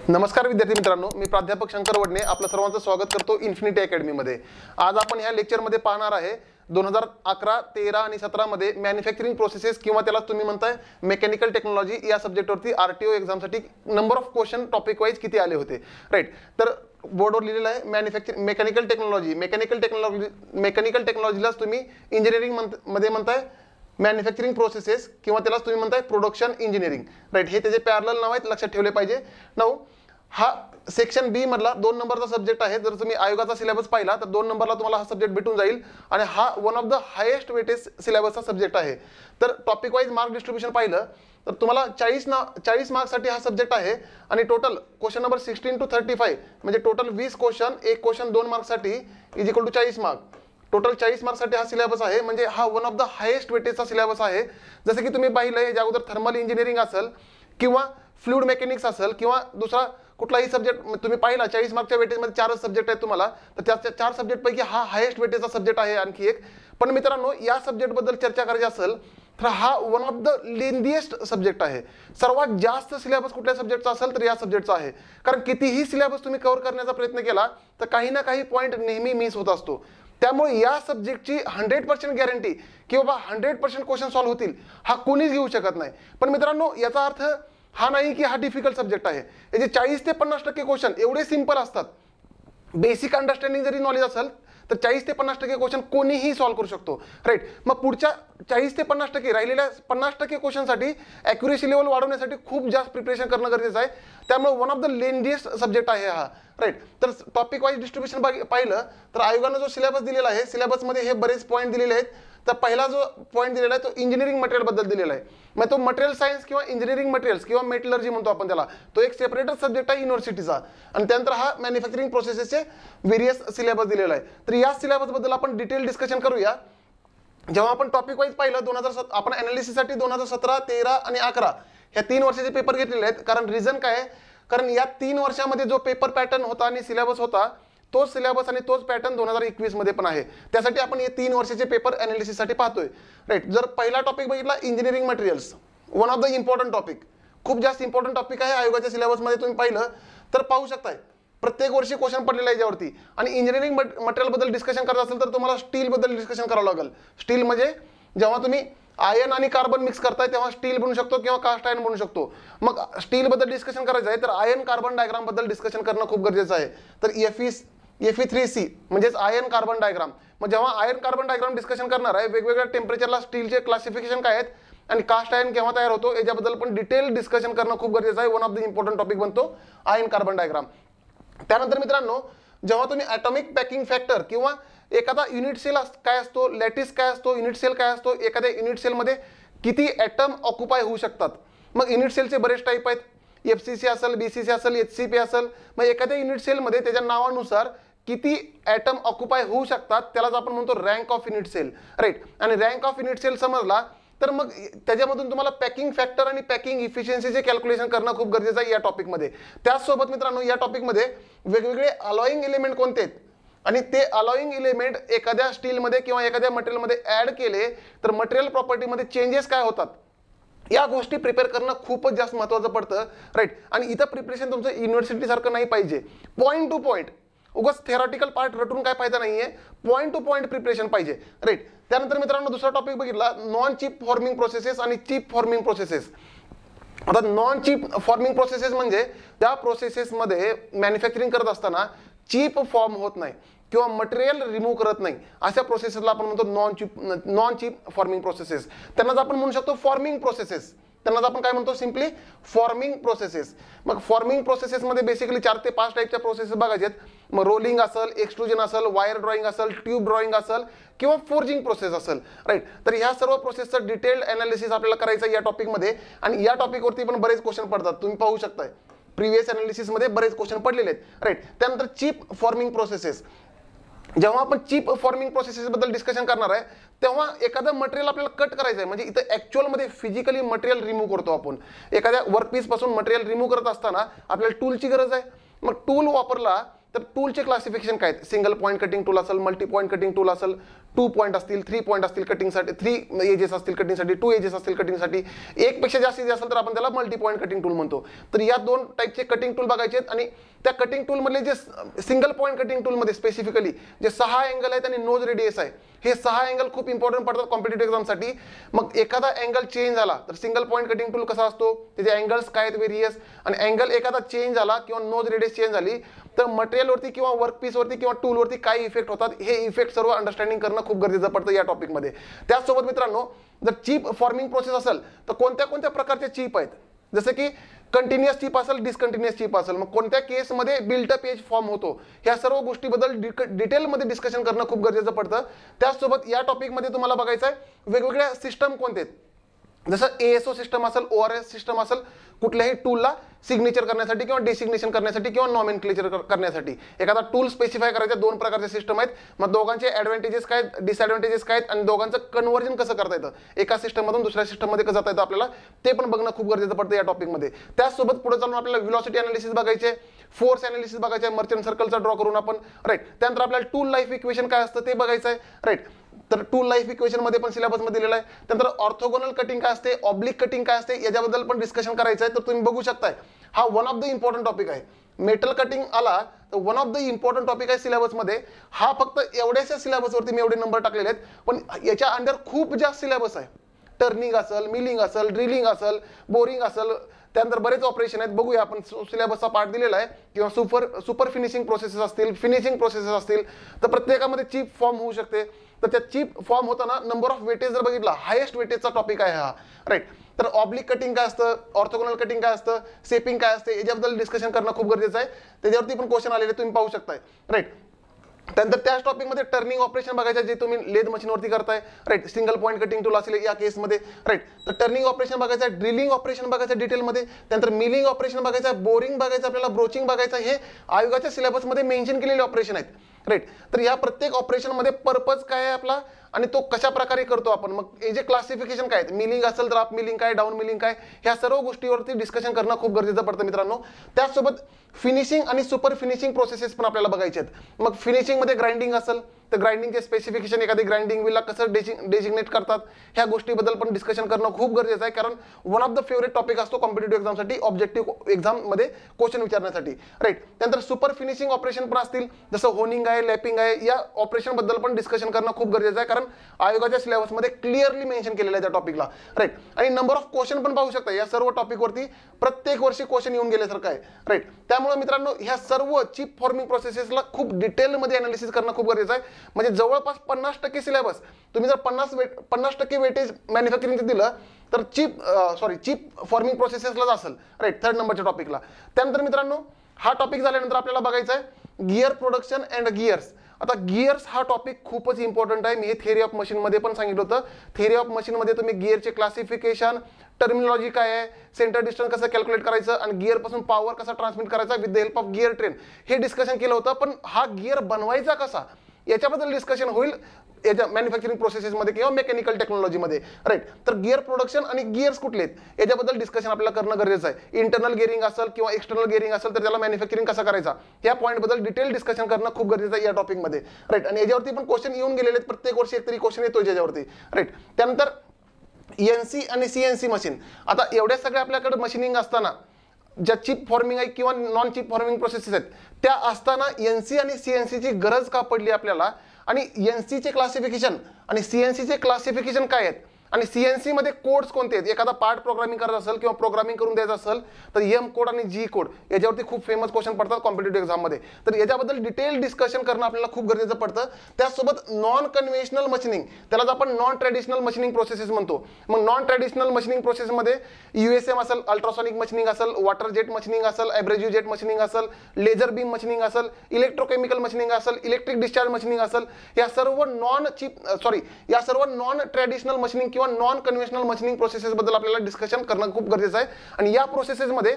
नमस्कार विद्यार्थी मित्रांनो, मी प्राध्यापक शंकर वडणे आपलं सर्वांचं स्वागत करतो इन्फिनिटी अकॅडमी मध्ये। आज आपण ह्या लेक्चर मध्ये पाहणार आहे 2011, 13 आणि 17 मध्ये मॅन्युफॅक्चरिंग प्रोसेसेस किंवा त्याला तुम्ही म्हणताय मेकॅनिकल टेक्नॉलॉजी या सब्जेक्ट वरती आरटीओ एग्जाम साठी number of question topic wise किती आले होते, राइट। तर बोर्डवर लिहिलेलं आहे मेकॅनिकल टेक्नॉलॉजीलाच तुम्ही इंजिनिअरिंग मध्ये म्हणताय मॅन्युफॅक्चरिंग प्रोसेसेस किंवा त्याला तुम्ही म्हणताय प्रोडक्शन इंजिनिअरिंग, राइट। हे त्याचे पॅरलल नाव आहेत, लक्षात ठेवले पाहिजे। नाउ हा सेक्शन बी मधला 2 नंबरचा सब्जेक्ट आहे। जर तुम्ही आयोगाचा सिलेबस पाहिला तर 2 नंबरला तुम्हाला हा सब्जेक्ट भेटून जाईल आणि हा one of the highest weightage सिलेबसचा सब्जेक्ट आहे। तर टॉपिक वाइज मार्क डिस्ट्रीब्युशन पाहिलं तर तुम्हाला 40 मार्क्ससाठी हा सब्जेक्ट आहे आणि टोटल क्वेश्चन नंबर 16 to 35 म्हणजे टोटल 20 क्वेश्चन, एक क्वेश्चन 2 मार्क्ससाठी is equal to 40 mark. Total 40 मार्क्ससाठी हा सिलेबस आहे, म्हणजे हा वन ऑफ द हायेस्ट वेटेजचा सिलेबस आहे। जसं की तुम्ही पाहिलंय ज्या अगोदर थर्मल इंजिनिअरिंग असेल किंवा फ्लुइड मेकॅनिक्स असेल किंवा दुसरा कुठलाही सब्जेक्ट तुम्ही पाहिला 40 मार्कच्या वेटेजमध्ये 4 सब्जेक्ट आहेत तुम्हाला, तर त्या 4 सब्जेक्ट पैकी हा हायेस्ट वेटेजचा सब्जेक्ट आहे आणखी एक। पण मित्रांनो, या सब्जेक्ट बद्दल चर्चा करायची असेल तर हा one of the lengthiest subject आहे। सर्वात जास्त सिलेबस कुठल्या सब्जेक्टचा असेल तर या सब्जेक्टचा आहे, कारण कितीही सिलेबस तुम्ही कव्हर करण्याचा प्रयत्न केला तर काही ना काही पॉइंट नेहमी मिस होत असतो। त्यामुळे या सब्जेक्टची 100% गॅरंटी की बाबा 100% क्वेश्चन सॉल्व्ह होतील हा कोणीच घेऊ शकत नाही। पण मित्रांनो, याचा अर्थ हा नाही की हा डिफिकल्ट सब्जेक्ट आहे। याचे 40 ते 50% क्वेश्चन एवढे सिंपल असतात। बेसिक अंडरस्टँडिंग जरी नॉलेज असेल तर 40 ते 50% क्वेश्चन कोणीही सॉल्व्ह करू शकतो, राइट। मग पुढच्या 40 ते 50% राहिलेल्या 50% क्वेश्चनसाठी ॲक्युरेसी लेवल वाढवण्यासाठी खूप जास्त प्रिपरेशन करणं गरजेचं आहे। त्यामुळे one of the lengthiest subject आहे हा, राइट। तर टॉपिक वाइज डिस्ट्रीब्युशन पाहिलं तर आयोगाने जो सिलेबस दिलेला आहे, सिलेबसमध्ये हे बरेच पॉईंट दिलेले आहेत। तर पहिला जो पॉईंट दिलेला आहे तो इंजिनिअरिंग मटेरियल बद्दल दिलेला आहे। मग तो मटेरियल सायन्स किंवा इंजिनिअरिंग मटेरियल्स किंवा मेटलर्जी म्हणतो आपण त्याला, तो एक सेपरेटच सब्जेक्ट आहे युनिव्हर्सिटीचा। आणि त्यानंतर हा मॅन्युफॅक्चरिंग प्रोसेसेसचे व्हेरियस सिलेबस दिलेला आहे। तर या सिलेबस बद्दल आपण डिटेल डिस्कशन करूया। जेव्हा आपण टॉपिक वाइज पाहिलं आपण अनालिसिससाठी 2017, 13 आणि 11 ह्या 3 वर्षाचे पेपर घेतलेले आहेत। कारण रिझन काय आहे, कारण या 3 वर्षामध्ये जो पेपर पॅटर्न होता आणि सिलेबस होता तोच सिलेबस आणि तोच पॅटर्न 2021 मध्ये पण आहे। त्यासाठी आपण हे 3 वर्षाचे पेपर अनालिसिससाठी पाहतोय, राइट। जर पहिला टॉपिक बघितला engineering materials, one of the important topic, खूप जास्त इम्पॉर्टंट टॉपिक आहे। आयोगाच्या सिलेबसमध्ये तुम्ही पाहिलं तर पाहू शकताय प्रत्येक वर्षी क्वेश्चन पडलेला आहे याच्यावरती। आणि इंजिनिअरिंग मटेरियल बद्दल डिस्कशन करत असेल तर तुम्हाला स्टील बद्दल डिस्कशन करावं लागेल। स्टील म्हणजे जेव्हा तुम्ही आयर्न आणि कार्बन मिक्स करताय तेव्हा स्टील बनू शकतो किंवा कास्ट आयर्न बनू शकतो। मग स्टील बद्दल डिस्कशन करायचं आहे तर आयर्न कार्बन डायग्राम बद्दल डिस्कशन करणं खूप गरजेचं आहे। तर Fe3C म्हणजेच आयर्न कार्बन डायग्राम। मग जेव्हा आयर्न कार्बन डायग्राम डिस्कशन करणार आहे, वेगवेगळ्या टेम्परेचरला स्टीलचे क्लासिफिकेशन काय आहेत आणि कास्ट आयर्न केव्हा तयार होतो याच्याबद्दल पण डिटेल डिस्कशन करणं खूप गरजेचं आहे। One of the important topic बनतो आयर्न कार्बन डायग्राम। त्यानंतर मित्रांनो, जेव्हा तुम्ही ॲटॉमिक पॅकिंग फॅक्टर किंवा एखादा युनिट सेल काय असतो, लॅटिस काय असतो, युनिट सेल काय असतो, एखाद्या युनिट सेलमध्ये किती ॲटम ऑक्युपाय होऊ शकतात। मग युनिट सेलचे बरेच टाईप आहेत, FCC असेल, BCC असेल, HCP असेल। मग एखाद्या युनिट सेलमध्ये त्याच्या नावानुसार किती ॲटम ऑक्युपाय होऊ शकतात त्यालाच आपण म्हणतो rank of unit cell, right. आणि रँक ऑफ युनिट सेल समजला तर मग त्याच्यामधून तुम्हाला पॅकिंग फॅक्टर आणि पॅकिंग इफिशियन्सीचे कॅल्क्युलेशन करणं खूप गरजेचं आहे या टॉपिकमध्ये। त्याचसोबत मित्रांनो, या टॉपिकमध्ये वेगवेगळे अलॉईंग एलिमेंट कोणते आहेत आणि ते अलॉईंग एलिमेंट एखाद्या स्टीलमध्ये किंवा एखाद्या मटेरियलमध्ये ॲड केले तर मटेरियल प्रॉपर्टीमध्ये चेंजेस काय होतात, या गोष्टी प्रिपेअर करणं खूपच जास्त महत्त्वाचं पडतं, राइट। आणि इथं प्रिपरेशन तुमचं युनिव्हर्सिटी सारखं नाही पाहिजे, पॉईंट टू पॉईंट। उगाच थेरॉटिकल पार्ट रटून काय फायदा नाहीये, पॉईंट टू पॉईंट प्रिपरेशन पाहिजे, राइट। त्यानंतर मित्रांनो, दुसरा टॉपिक बघितला नॉन चिप फॉर्मिंग प्रोसेसेस आणि चिप फॉर्मिंग प्रोसेसेस। आता नॉन चिप फॉर्मिंग प्रोसेसेस म्हणजे त्या प्रोसेसेसमध्ये मॅन्युफॅक्चरिंग करत असताना चिप फॉर्म होत नाही किंवा मटेरियल रिमूव्ह करत नाही, अशा प्रोसेसला आपण म्हणतो नॉन चिप फॉर्मिंग प्रोसेसेस। त्यांनाच आपण म्हणू शकतो फॉर्मिंग प्रोसेसेस, त्यांनाच आपण काय म्हणतो सिम्पली फॉर्मिंग प्रोसेसेस। मग फॉर्मिंग प्रोसेसेसमध्ये बेसिकली 4 ते 5 टाईपच्या प्रोसेसेस बघायचे आहेत। मग रोलिंग असेल, एक्सट्रुजन असेल, वायर ड्रॉइंग असेल, ट्यूब ड्रॉइंग असेल किंवा फोर्जिंग प्रोसेस असेल, राइट। तर ह्या सर्व प्रोसेसचं डिटेल्ड अनालिसिस आपल्याला करायचं आहे या टॉपिकमध्ये। आणि या टॉपिकवरती पण बरेच क्वेश्चन पडतात, तुम्ही पाहू शकताय प्रिव्हियस अनालिसिसमध्ये बरेच क्वेश्चन पडलेले आहेत, राइट। त्यानंतर चिप फॉर्मिंग प्रोसेसेस। जेव्हा आपण चिप फॉर्मिंग प्रोसेसेस बद्दल डिस्कशन करणार आहे तेव्हा एखादं मटेरियल आपल्याला कट करायचं आहे, म्हणजे इथं ॲक्च्युअलमध्ये फिजिकली मटेरियल रिमूव्ह करतो आपण। एखाद्या वर्कपीस पासून मटेरियल रिमूव्ह करत असताना आपल्याला टूलची गरज आहे। मग टूल वापरला तर टूलचे क्लासिफिकेशन काय आहेत, सिंगल पॉईंट कटिंग टूल असेल, मल्टी पॉईंट कटिंग टूल असेल, 2 पॉईंट असतील, 3 पॉईंट असतील कटिंगसाठी, 3 एजेस असतील कटिंगसाठी, 2 एजेस असतील कटिंगसाठी, एकपेक्षा जास्तीत असेल तर आपण त्याला मल्टी पॉईंट कटिंग टूल म्हणतो. तर या 2 टाईपचे कटिंग टूल बघायचे आहेत. आणि त्या कटिंग टूलमधले जे सिंगल पॉईंट कटिंग टूलमध्ये स्पेसिफिकली जे 6 अँगल आहेत आणि नोज रेडियस आहे, हे 6 अँगल खूप इम्पॉर्टंट पडतात कॉम्पिटेटिव्ह एक्झामसाठी. मग एखादा अँगल चेंज झाला तर सिंगल पॉईंट कटिंग टूल कसा असतो, त्याचे अँगल्स काय आहेत वेरियस, आणि अँगल एखादा चेंज झाला किंवा नोज रेडियस चेंज झाली तर मटेरियलवरती किंवा वर्कपीसवरती किंवा टूलवरती काय इफेक्ट होतात, हे इफेक्ट सर्व अंडरस्टँडिंग करणं खूप गरजेचं पडतं या टॉपिकमध्ये. त्याचसोबत मित्रांनो, जर चिप फॉर्मिंग प्रोसेस असेल तर कोणत्या कोणत्या प्रकारचे चिप आहेत, जसं की कंटिन्युअस चिप असेल, डिस्कंटिन्युअस चिप असेल, मग कोणत्या केसमध्ये बिल्टअप एज फॉर्म होतो, ह्या सर्व गोष्टीबद्दल डिटेलमध्ये डिस्कशन करणं खूप गरजेचं पडतं. त्याचसोबत या टॉपिकमध्ये तुम्हाला बघायचं आहे वेगवेगळ्या सिस्टम कोणते आहेत, जसं ASO सिस्टम असेल, ORS सिस्टम असेल, कुठल्याही टूलला सिग्नेचर करण्यासाठी किंवा डिसिग्नेशन करण्यासाठी किंवा नॉमेनक्लेचर करण्यासाठी एखादा टूल स्पेसिफाय करायचे 2 प्रकारचे सिस्टम आहेत. मग दोघांचे ॲडव्हान्टेजेस काय आहेत, डिसॲडव्हान्टेजेस काय आहेत, आणि दोघांचं कन्व्हर्जन कसं करता येतं, एका सिस्टममधून दुसऱ्या सिस्टममध्ये कसं जाता येतं आपल्याला, ते पण बघणं खूप गरजेचं पडतं या टॉपिकमध्ये. त्याचसोबत पुढे चालून आपल्याला व्हेलॉसिटी अनालिसिस बघायचे, फोर्स अनालिसिस बघायचे, मर्चंट सर्कलचा ड्रॉ करून आपण, राईट. त्यानंतर आपल्याला टूल लाईफ इक्वेशन काय असतं ते बघायचं आहे, राईट. तर टूल लाईफ इक्वेशन मध्ये पण सिलेबसमध्ये दिलेलं आहे. त्यानंतर ऑर्थोगोनल कटिंग काय असते, ऑब्लिक कटिंग काय असते, याच्याबद्दल पण डिस्कशन करायचं आहे. तर तुम्ही बघू शकताय हा one of the important topic आहे. मेटल कटिंग आला तर one of the important topic आहे सिलेबसमध्ये. हा फक्त एवढ्याशा सिलेबसवरती मी एवढे नंबर टाकलेले आहेत, पण याच्या अंडर खूप जास्त सिलेबस आहे. टर्निंग असेल, मिलिंग असेल, ड्रिलिंग असेल, बोरिंग असेल, त्यानंतर बरेच ऑपरेशन आहेत. बघूया आपण, सिलेबसचा पार्ट दिलेला आहे. किंवा सुपर फिनिशिंग प्रोसेसेस असतील, फिनिशिंग प्रोसेसेस असतील, तर प्रत्येकामध्ये चिप फॉर्म होऊ शकते. तर त्या चिप फॉर्म होताना नंबर ऑफ वेटेज जर बघितला, हायेस्ट वेटेजचा टॉपिक आहे हा, राईट. तर ऑब्लिक कटिंग काय असतं, ऑर्थोगोनल कटिंग काय असतं, शेपिंग काय असते, याच्याबद्दल डिस्कशन करणं खूप गरजेचं आहे. त्याच्यावरती पण क्वेश्चन आलेले तुम्ही पाहू शकताय, राईट. त्यानंतर त्याच टॉपिकमध्ये टर्निंग ऑपरेशन बघायचं, जे तुम्ही लेद मशीनवरती करताय, right. Single point cutting tool असेल या केसमध्ये, राईट. तर टर्निंग ऑपरेशन बघायचं आहे, ड्रिलिंग ऑपरेशन बघायचं डिटेलमध्ये, त्यानंतर मिलिंग ऑपरेशन बघायचं आहे, बोरिंग बघायचं आपल्याला, ब्रोचिंग बघायचं. हे आयोगाच्या सिलेबसमध्ये मेन्शन केलेले ऑपरेशन आहेत, राईट. तर या प्रत्येक ऑपरेशनमध्ये पर्पज काय आहे आपला आणि तो कशा प्रकारे करतो आपण, मग हे जे क्लासिफिकेशन काय आहेत, मिलिंग असेल तर अप मिलिंग काय, डाऊन मिलिंग काय, ह्या सर्व गोष्टीवरती डिस्कशन करणं खूप गरजेचं पडतं मित्रांनो. त्याचसोबत फिनिशिंग आणि सुपर फिनिशिंग प्रोसेसेस पण आपल्याला बघायचे आहेत. मग फिनिशिंगमध्ये ग्राइंडिंग असेल तर ग्राइंडिंगचे स्पेसिफिकेशन, एखादी ग्राइंडिंग व्हीलला कसं डेजिग्नेट करतात, ह्या गोष्टीबद्दल पण डिस्कशन करणं खूप गरजेचं आहे. कारण one of the favourite topic असतो कॉम्पिटेटिव्ह एक्झामसाठी, ऑब्जेक्टिव्ह एक्झाममध्ये क्वेश्चन विचारण्यासाठी, राईट. त्यानंतर सुपर फिनिशिंग ऑपरेशन पण असतील, जसं होनिंग आहे, लॅपिंग आहे, या ऑपरेशनबद्दल पण डिस्कशन करणं खूप गरजेचं आहे. कारण आयोगाच्या सिलेबसमध्ये क्लिअरली मेन्शन केलेलं आहे त्या टॉपिकला, राईट. आणि नंबर ऑफ क्वेश्चन पण पाहू शकता या सर्व टॉपिकवरती, प्रत्येक वर्षी क्वेश्चन येऊन गेल्यासारखं आहे, राईट. त्यामुळे मित्रांनो, ह्या सर्व चिप फॉर्मिंग प्रोसेसेसला खूप डिटेलमध्ये अनालिसिस करणं खूप गरजेचं आहे. म्हणजे जवळपास 50% सिलेबस तुम्ही जर 50% वेटेज मॅन्युफॅक्चरिंगचं दिलं तर चिप फॉर्मिंग प्रोसेसेसलाच असेल, राईट, 3rd नंबरच्या टॉपिकला. त्यानंतर मित्रांनो, हा टॉपिक झाल्यानंतर आपल्याला बघायचा आहे गिअर प्रोडक्शन अँड गिअर्स. आता गिअर्स हा टॉपिक खूपच इम्पॉर्टंट आहे. मी हे थिअरी ऑफ मशीनमध्ये पण सांगितलं होतं. थिअरी ऑफ मशीनमध्ये तुम्ही गिअरचे क्लासिफिकेशन, टर्मिनॉलॉजी काय आहे, सेंटर डिस्टन्स कसं कॅल्क्युलेट करायचं आणि गिअरपासून पॉवर कसा ट्रान्समिट करायचा with the help of gear train, हे डिस्कशन केलं होतं. पण हा गिअर बनवायचा कसा, याच्याबद्दल डिस्कशन होईल याच्या मॅन्युफॅक्चरिंग प्रोसेसेसमध्ये किंवा मेकॅनिकल टेक्नॉलॉजीमध्ये, राईट. तर गिअर प्रोडक्शन आणि गिअर्स कुठले आहेत याच्याबद्दल डिस्कशन आपल्याला करणं गरजेचं आहे. इंटरनल गिअरिंग असेल किंवा एक्सटर्नल गिअरिंग असेल तर त्याला मॅन्युफॅक्चरिंग कसा करायचा, या पॉईंटबद्दल डिटेल डिस्कशन करणं खूप गरजेचं आहे या टॉपिकमध्ये, राईट. आणि याच्यावरती पण क्वेश्चन येऊन गेलेले आहेत, प्रत्येक वर्षी एकतरी क्वेश्चन येतो याच्यावरती, राईट. त्यानंतर NC आणि CNC मशीन. आता एवढ्या सगळ्या आपल्याकडे मशीनिंग असताना, ज्या चिप फॉर्मिंग आहे किंवा नॉन चिप फॉर्मिंग प्रोसेसेस आहेत, त्या असताना NC आणि CNCची गरज का पडली आपल्याला, आणि NCचे क्लासिफिकेशन आणि CNCचे क्लासिफिकेशन काय आहेत, आणि CNC मध्ये कोड्स कोणते आहेत. एखादा पार्ट प्रोग्रामिंग करत असेल किंवा प्रोग्रामिंग करून द्यायचं असेल तर M कोड आणि G कोड याच्यावरती खूप फेमस क्वेश्चन पडतात कॉम्पिटेटिव्ह एक्झाममध्ये. तर याच्याबद्दल डिटेल डिस्कशन करणं आपल्याला खूप गरजेचं पडतं. त्याचसोबत नॉन कन्व्हेन्शनल मशीनिंग, त्यालाच आपण नॉन ट्रॅडिशनल मशीनिंग प्रोसेसेस म्हणतो. मग नॉन ट्रॅडिशनल मशीनिंग प्रोसेसमध्ये USM असेल, अल्ट्रासॉनिक मशीनिंग असेल, वॉटर जेट मशीनिंग असेल, ॲब्रेजिव्ह जेट मशीनिंग असेल, लेझर बीम मशीनिंग असेल, इलेक्ट्रोकेमिकल मशीनिंग असेल, इलेक्ट्रिक डिस्चार्ज मशीनिंग असेल, या सर्व नॉन ट्रॅडिशनल मशीनिंग किंवा नॉन कन्व्हेन्शनल मशीनिंग प्रोसेसेस बद्दल आपल्याला डिस्कशन करणं खूप गरजेचं आहे. आणि या प्रोसेसेसमध्ये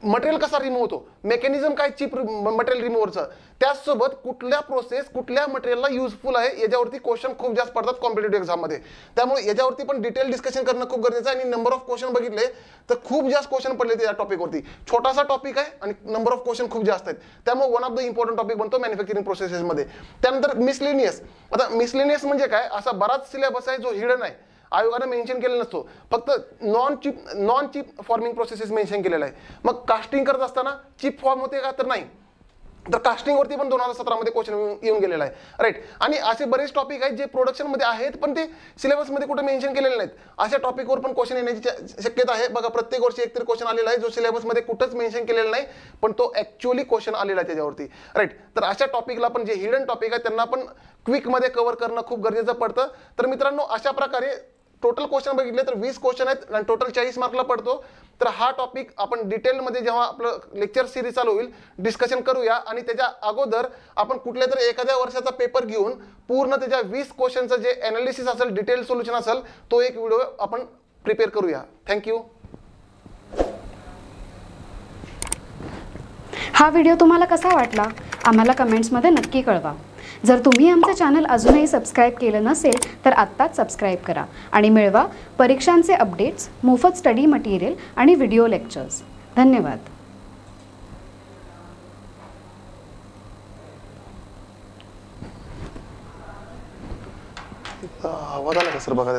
मटेरियल कसा रिमूव्ह होतो, मेकॅनिझम काय चिप मटेरियल रिमूव्हरचं, त्याचसोबत कुठल्या प्रोसेस कुठल्या मटेरियलला युजफुल आहे याच्यावरती क्वेश्चन खूप जास्त पडतात कॉम्पिटेटिव्ह एक्झाममध्ये. त्यामुळे याच्यावरती पण डिटेल डिस्कशन करणं खूप गरजेचं आहे. आणि नंबर ऑफ क्वेश्चन बघितले तर खूप जास्त क्वेश्चन पडले त्या टॉपिकवरती. छोटासा टॉपिक आहे आणि नंबर ऑफ क्वेश्चन खूप जास्त आहेत. त्यामुळे one of the important topic बनतो मॅन्युफॅक्चरिंग प्रोसेसेसमध्ये. त्यानंतर मिसलेनियस. आता मिसलेनियस म्हणजे काय, असा बराच सिलेबस आहे जो हिडन आहे, आयोगाने मेन्शन केलेला नसतो, फक्त non chip forming processes mention केलेला आहे. मग कास्टिंग करत असताना चिप फॉर्म होते का, तर नाही. तर कास्टिंगवरती पण 2017 मध्ये क्वेश्चन येऊन गेलेला आहे, राईट. आणि असे बरेच टॉपिक आहेत जे प्रोडक्शनमध्ये आहेत पण ते सिलेबसमध्ये कुठे मेन्शन केलेले नाहीत. अशा टॉपिकवर पण क्वेश्चन येण्याची शक्यता आहे. बघा, प्रत्येक वर्षी एकतरी क्वेश्चन आलेला आहे जो सिलेबसमध्ये कुठंच मेन्शन केलेला नाही, पण तो ऍक्च्युअली क्वेश्चन आलेला आहे त्याच्यावरती, राईट. तर अशा टॉपिकला पण जे हिडन टॉपिक आहे त्यांना पण क्विकमध्ये कव्हर करणं खूप गरजेचं पडतं. तर मित्रांनो, अशा प्रकारे टोटल क्वेश्चन बघितले तर 20 क्वेश्चन आहेत आणि टोटल 40 मार्कला पडतो. तर हा टॉपिक आपण डिटेलमध्ये जेव्हा आपलं लेक्चर सिरीज चालू होईल डिस्कशन करूया. आणि त्याच्या अगोदर आपण कुठल्या तरी एखाद्या वर्षाचा पेपर घेऊन पूर्ण त्याच्या 20 क्वेश्चनचं जे अनालिसिस असेल, डिटेल सोल्युशन असेल, तो एक व्हिडिओ आपण प्रिपेअर करूया. थँक्यू. हा व्हिडिओ तुम्हाला कसा वाटला आम्हाला कमेंट्समध्ये नक्की कळवा. जर तुम्ही आमचं चॅनल अजूनही सबस्क्राईब केलं नसेल तर आत्ताच सबस्क्राईब करा आणि मिळवा परीक्षांचे अपडेट्स, मोफत स्टडी मटेरियल आणि व्हिडिओ लेक्चर्स. धन्यवाद. आवाज आला का सर बघा.